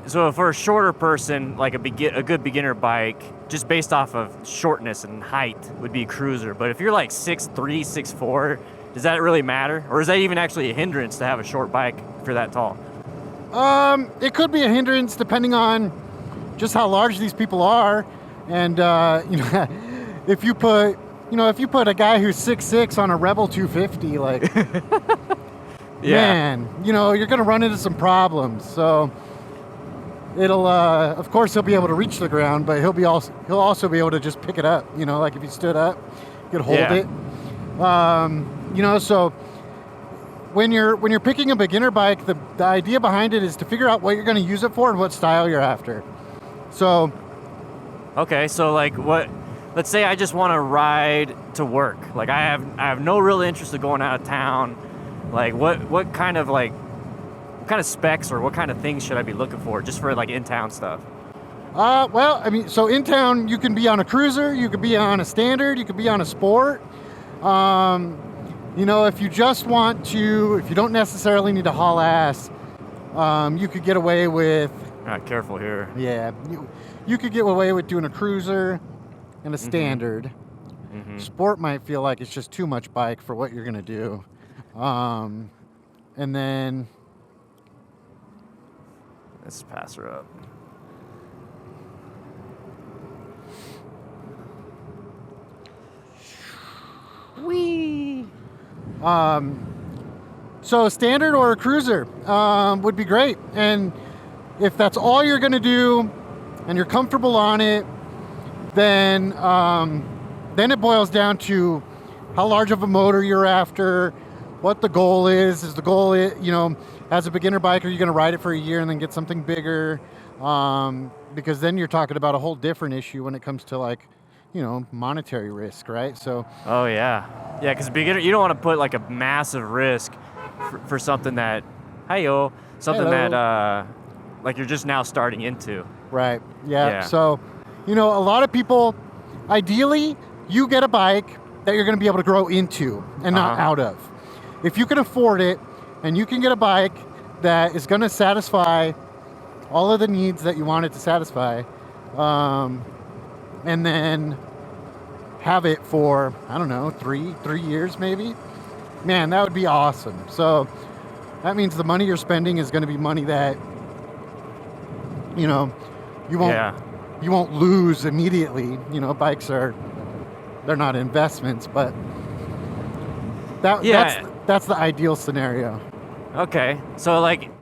So for a shorter person, like a good beginner bike, just based off of shortness and height, would be a cruiser. But if you're like 6'3", 6'4", does that really matter? Or is that even actually a hindrance to have a short bike if you're that tall? It could be a hindrance depending on just how large these people are. And, if you put a guy who's 6'6" on a Rebel 250, like, Yeah. man, you're going to run into some problems. So it'll, of course, he'll be able to reach the ground, but he'll also be able to just pick it up. Like if he stood up, he could hold it. So when you're picking a beginner bike, the idea behind it is to figure out what you're going to use it for and what style you're after. So, okay, so like let's say I just want to ride to work. Like I have no real interest in going out of town. Like what kind of specs or what kind of things should I be looking for just for like in-town stuff? So in town you can be on a cruiser, you could be on a standard, you could be on a sport. If you don't necessarily need to haul ass, you could get away with. Careful here. Yeah, you could get away with doing a cruiser and a standard. Mm-hmm. Sport might feel like it's just too much bike for what you're gonna do. And then let's pass her up. Whee! So a standard or a cruiser would be great. And if that's all you're going to do and you're comfortable on it, then it boils down to how large of a motor you're after, what the goal is. Is the goal, as a beginner bike, are you going to ride it for a year and then get something bigger? Because then you're talking about a whole different issue when it comes to monetary risk, right? So. Oh yeah, because beginner, you don't want to put like a massive risk for something that, that like you're just now starting into. Right. Yeah. So, a lot of people, ideally, you get a bike that you're going to be able to grow into and not out of. If you can afford it, and you can get a bike that is going to satisfy all of the needs that you want it to satisfy, and then have it for, I don't know, three years maybe, man, that would be awesome. So that means the money you're spending is going to be money that, you won't lose immediately. Bikes they're not investments, but that's the ideal scenario. Okay, so like